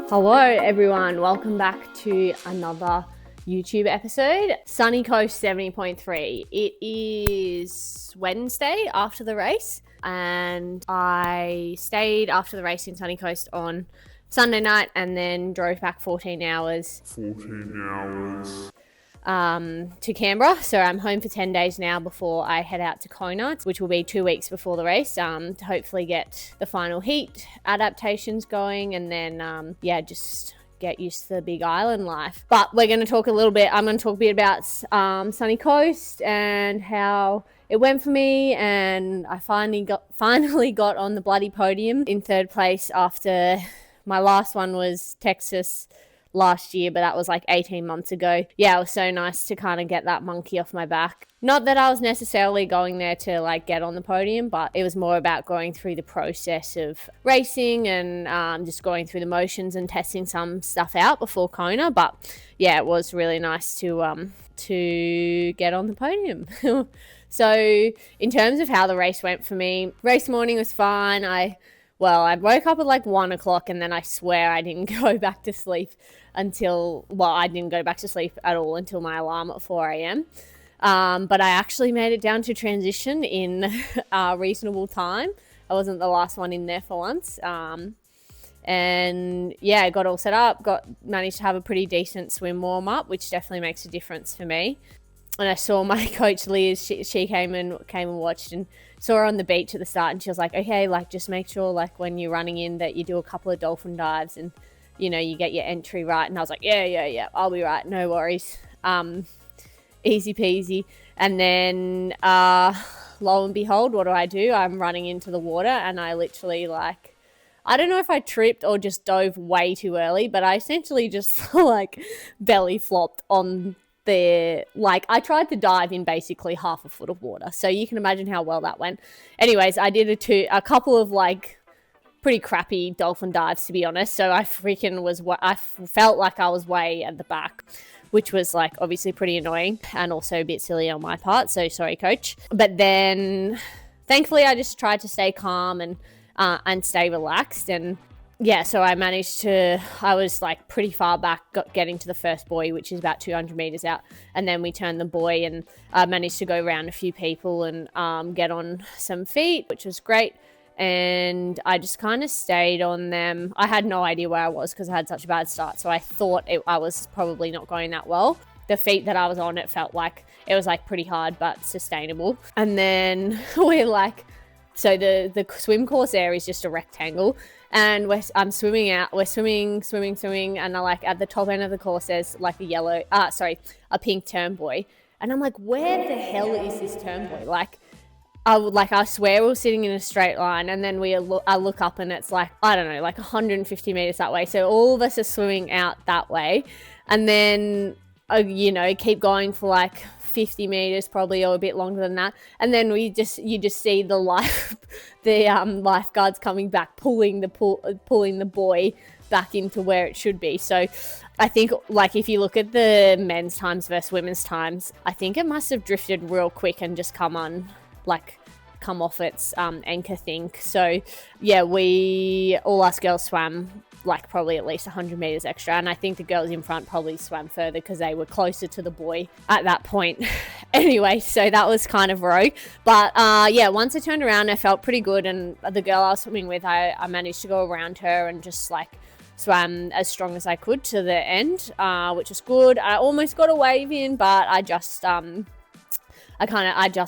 Hello everyone, welcome back to another YouTube episode. Sunny Coast 70.3. It is Wednesday after the race and I stayed after the race in Sunny Coast on Sunday night and then drove back 14 hours to Canberra. So I'm home for 10 days now before I head out to Kona, which will be 2 weeks before the race, to hopefully get the final heat adaptations going and then just get used to the big island life. But I'm going to talk a bit about Sunny Coast and how it went for me, and I finally got on the bloody podium in third place after my last one was Texas last year, but that was like 18 months ago. Yeah, it was so nice to kind of get that monkey off my back. Not that I was necessarily going there to like get on the podium, but it was more about going through the process of racing and just going through the motions and testing some stuff out before Kona. But yeah, it was really nice to get on the podium. So in terms of how the race went for me, race morning was fine. I woke up at like 1 o'clock and then I swear I didn't go back to sleep I didn't go back to sleep at all until my alarm at 4 a.m. But I actually made it down to transition in a reasonable time. I wasn't the last one in there for once. And yeah, I got all set up, managed to have a pretty decent swim warm up, which definitely makes a difference for me. And I saw my coach Liz, she came and watched and saw her on the beach at the start, and she was like, okay, like just make sure like when you're running in that you do a couple of dolphin dives and you know you get your entry right. And I was like, yeah, I'll be right, no worries, easy peasy. And then lo and behold, what do? I'm running into the water and I literally I don't know if I tripped or just dove way too early, but I essentially just like belly flopped on I tried to dive in basically half a foot of water, so you can imagine how well that went. Anyways, I did a couple of like pretty crappy dolphin dives, to be honest, so I felt like I was way at the back, which was like obviously pretty annoying and also a bit silly on my part, so sorry coach. But then thankfully I just tried to stay calm and stay relaxed, and yeah, so I was like pretty far back getting to the first buoy, which is about 200 meters out. And then we turned the buoy and managed to go around a few people and get on some feet, which was great. And I just kind of stayed on them. I had no idea where I was because I had such a bad start. So I thought I was probably not going that well. The feet that I was on, it felt like it was like pretty hard, but sustainable. And then so the swim course there is just a rectangle. And I'm swimming out, we're swimming, and at the top end of the course there's like a pink turn buoy. And I'm like, where the hell is this turn buoy? I swear we were sitting in a straight line, and then I look up and it's like, I don't know, like 150 meters that way. So all of us are swimming out that way. And then, keep going for like 50 meters probably, or a bit longer than that, and then you just see the lifeguards coming back, pulling the buoy back into where it should be. So I think like if you look at the men's times versus women's times, I think it must have drifted real quick and just come off its anchor thing. So yeah, all us girls swam like probably at least 100 meters extra, and I think the girls in front probably swam further because they were closer to the buoy at that point. Anyway, so that was kind of rogue, but once I turned around I felt pretty good, and the girl I was swimming with, I managed to go around her and just like swam as strong as I could to the end, which was good. I almost got a wave in, but I just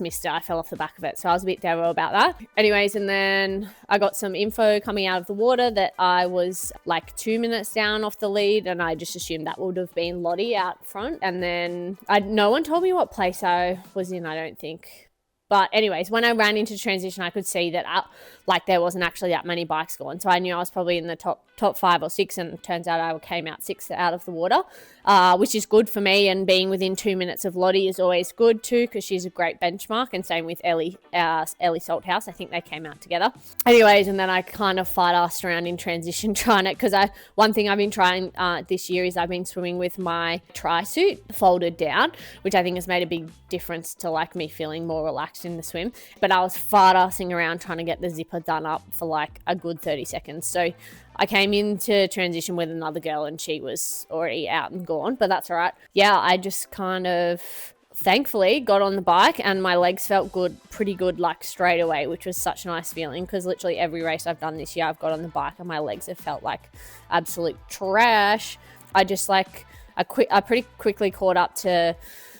missed it. I fell off the back of it. So I was a bit devil about that. Anyways, and then I got some info coming out of the water that I was like 2 minutes down off the lead, and I just assumed that would have been Lottie out front. And then no one told me what place I was in, I don't think. But anyways, when I ran into transition, I could see that there wasn't actually that many bikes going. So I knew I was probably in the top 5 or 6, and it turns out I came out 6th out of the water, which is good for me. And being within 2 minutes of Lottie is always good too, because she's a great benchmark. And same with Ellie Salthouse. I think they came out together. Anyways, and then I kind of fight-assed around in transition trying it, because one thing I've been trying this year is I've been swimming with my tri-suit folded down, which I think has made a big difference to like me feeling more relaxed in the swim. But I was fight-assing around trying to get the zipper done up for like a good 30 seconds. So I came into transition with another girl and she was already out and gone, but that's all right. Yeah, I just kind of thankfully got on the bike and my legs felt good, pretty good, like straight away, which was such a nice feeling because literally every race I've done this year, I've got on the bike and my legs have felt like absolute trash. I just like, I pretty quickly caught up to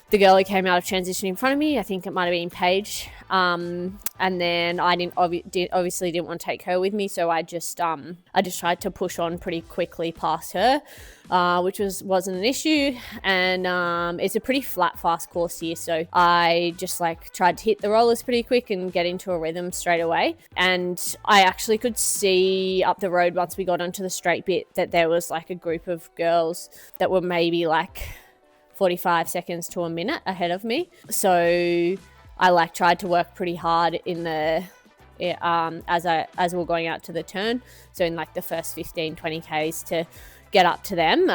the girl who came out of transition in front of me. I think it might have been Paige. And then I obviously didn't want to take her with me, so I just tried to push on pretty quickly past her, which wasn't an issue. And it's a pretty flat, fast course here, so I just like tried to hit the rollers pretty quick and get into a rhythm straight away. And I actually could see up the road once we got onto the straight bit that there was like a group of girls that were maybe like 45 seconds to a minute ahead of me. So I like tried to work pretty hard in the as we're going out to the turn. So in like the first 15-20 Ks to get up to them.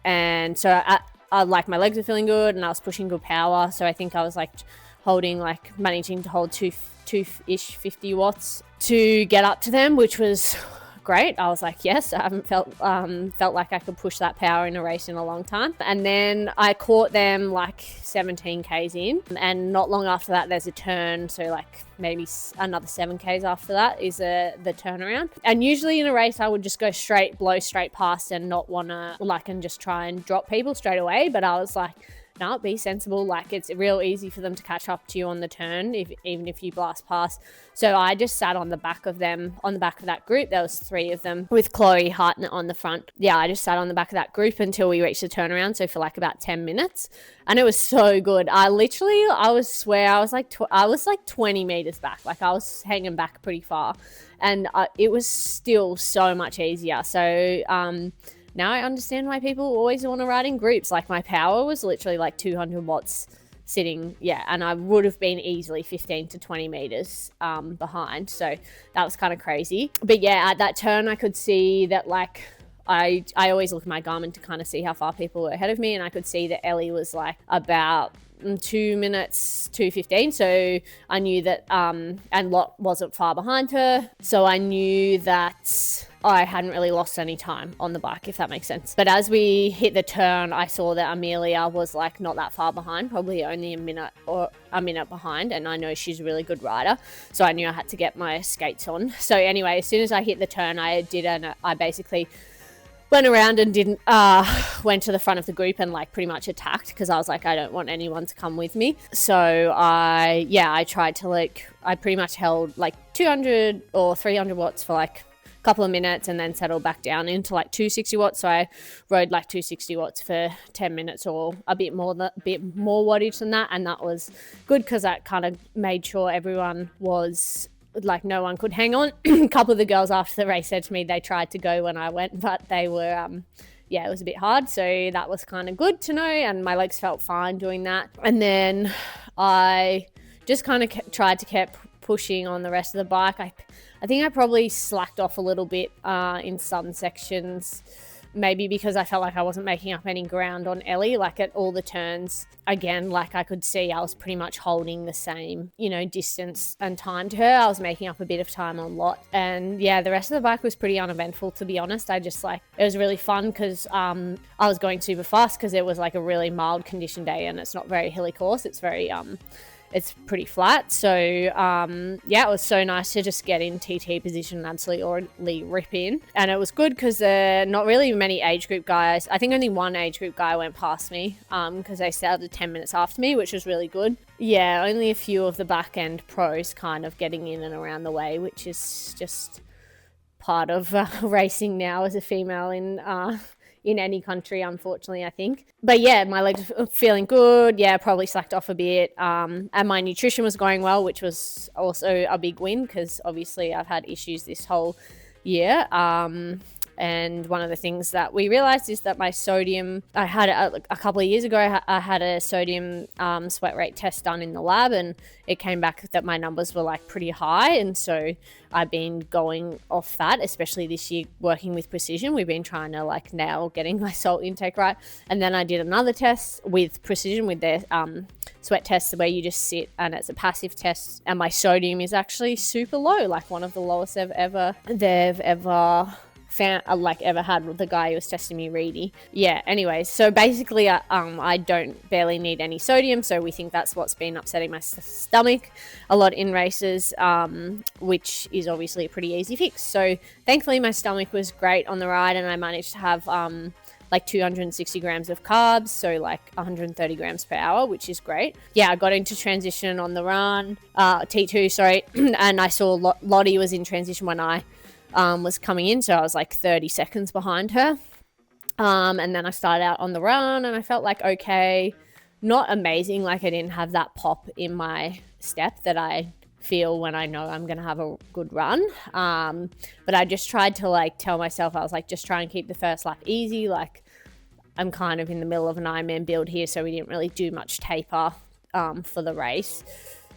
And so I like my legs were feeling good and I was pushing good power. So I think I was like managing to hold two-ish 50 watts to get up to them, which was great. I was like, yes, I haven't felt like I could push that power in a race in a long time. And then I caught them like 17 Ks in, and not long after that there's a turn, so like maybe another 7 Ks after that is the turnaround. And usually in a race I would just go blow straight past and not want to and just try and drop people straight away, but I was like, no, be sensible. Like it's real easy for them to catch up to you on the turn, even if you blast past. So I just sat on the back of them, on the back of that group. There was 3 of them with Chloe Hart on the front. Yeah, I just sat on the back of that group until we reached the turnaround. So for like about 10 minutes, and it was so good. I was like 20 meters back. Like I was hanging back pretty far, and it was still so much easier. So now I understand why people always want to ride in groups. Like my power was literally like 200 watts sitting, and I would have been easily 15 to 20 meters behind. So that was kind of crazy. But yeah, at that turn, I could see that like I always look at my Garmin to kind of see how far people were ahead of me, and I could see that Ellie was like about 2 minutes 2:15, so I knew that and Lot wasn't far behind her, so I knew that I hadn't really lost any time on the bike, if that makes sense. But as we hit the turn, I saw that Amelia was like not that far behind, probably only a minute behind, and I know she's a really good rider, so I knew I had to get my skates on. So anyway, as soon as I hit the turn, I basically went around and went to the front of the group and like pretty much attacked, because I was like, I don't want anyone to come with me. So I tried to I pretty much held like 200 or 300 watts for like a couple of minutes and then settled back down into like 260 watts. So I rode like 260 watts for 10 minutes or a bit more wattage than that. And that was good because that kind of made sure everyone was like, no one could hang on. A couple of the girls after the race said to me they tried to go when I went, but they were it was a bit hard, so that was kind of good to know, and my legs felt fine doing that. And then I just kind of tried to keep pushing on the rest of the bike. I think I probably slacked off a little bit in some sections, maybe because I felt like I wasn't making up any ground on Ellie. Like at all the turns, again, like I could see I was pretty much holding the same, distance and time to her. I was making up a bit of time on Lot. And yeah, the rest of the bike was pretty uneventful, to be honest. It was really fun because I was going super fast because it was like a really mild condition day and it's not very hilly course. It's very it's pretty flat. So it was so nice to just get in TT position and absolutely rip in. And it was good because not really many age group guys. I think only one age group guy went past me because they started 10 minutes after me, which was really good. Yeah, only a few of the back end pros kind of getting in and around the way, which is just part of racing now as a female in any country, unfortunately, I think. But yeah, my legs were feeling good. Yeah, probably slacked off a bit. And my nutrition was going well, which was also a big win because obviously I've had issues this whole year. And one of the things that we realized is that my sodium, I had a couple of years ago, I had a sodium sweat rate test done in the lab, and it came back that my numbers were like pretty high. And so I've been going off that, especially this year working with Precision. We've been trying to like nail getting my salt intake right. And then I did another test with Precision with their sweat test where you just sit and it's a passive test, and my sodium is actually super low, like one of the lowest they've ever ever had, the guy who was testing me, Reedy. Yeah, anyways, so basically I don't barely need any sodium, so we think that's what's been upsetting my stomach a lot in races, which is obviously a pretty easy fix. So thankfully my stomach was great on the ride, and I managed to have like 260 grams of carbs, so like 130 grams per hour, which is great. Yeah, I got into transition on the run, T2, sorry, and I saw Lottie was in transition when I was coming in, so I was like 30 seconds behind her. And then I started out on the run, and I felt like okay, not amazing, like I didn't have that pop in my step that I feel when I know I'm gonna have a good run, but I just tried to like tell myself, I was like, just try and keep the first lap easy, like I'm kind of in the middle of an Ironman build here, so we didn't really do much taper for the race,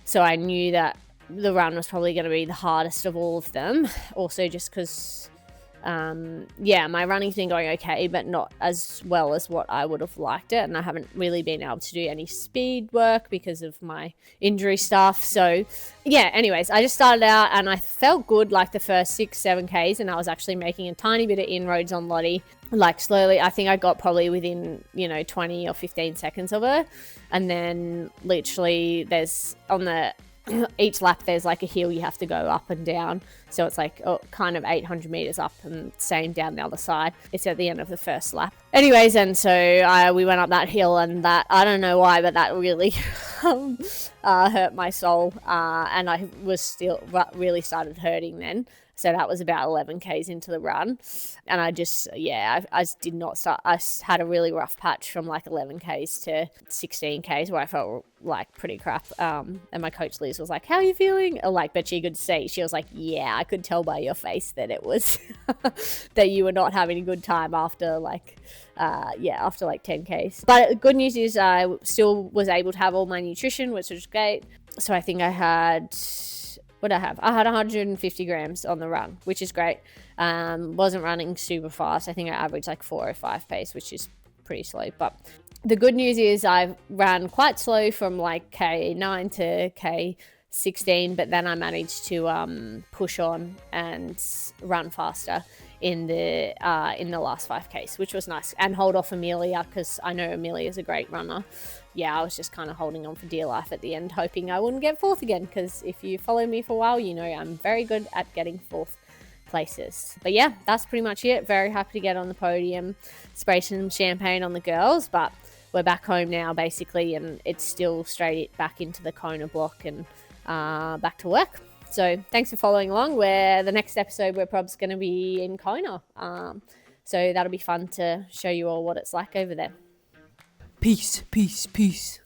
so I knew that the run was probably going to be the hardest of all of them, also just because my running's been going okay, but not as well as what I would have liked it, and I haven't really been able to do any speed work because of my injury stuff. So yeah, anyways, I just started out and I felt good like the first 6-7 Ks, and I was actually making a tiny bit of inroads on Lottie, like slowly. I think I got probably within 20 or 15 seconds of her, and then literally there's on the each lap there's like a hill you have to go up and down, so it's like kind of 800 meters up and same down the other side. It's at the end of the first lap, anyways, and so we went up that hill, and that, I don't know why, but that really hurt my soul, and I was still really started hurting then. So that was about 11 Ks into the run. And I just, I did not start. I had a really rough patch from like 11 Ks to 16 Ks where I felt like pretty crap. And my coach Liz was like, how are you feeling? But she could see. She was like, yeah, I could tell by your face that it was, that you were not having a good time after like 10 Ks. But good news is I still was able to have all my nutrition, which was great. So I think I had... What did I have? I had 150 grams on the run, which is great. Wasn't running super fast. I think I averaged like 4:05 pace, which is pretty slow. But the good news is I ran quite slow from like K9 to K16, but then I managed to push on and run faster in the last 5Ks, which was nice, and hold off Amelia, because I know Amelia's a great runner. Yeah, I was just kind of holding on for dear life at the end, hoping I wouldn't get fourth again, because if you follow me for a while, you know I'm very good at getting fourth places. But yeah, that's pretty much it. Very happy to get on the podium, spray some champagne on the girls, but we're back home now basically, and it's still straight back into the Kona block and back to work. So thanks for following along. Where the next episode we're probably going to be in Kona, so that'll be fun to show you all what it's like over there. Peace, peace, peace.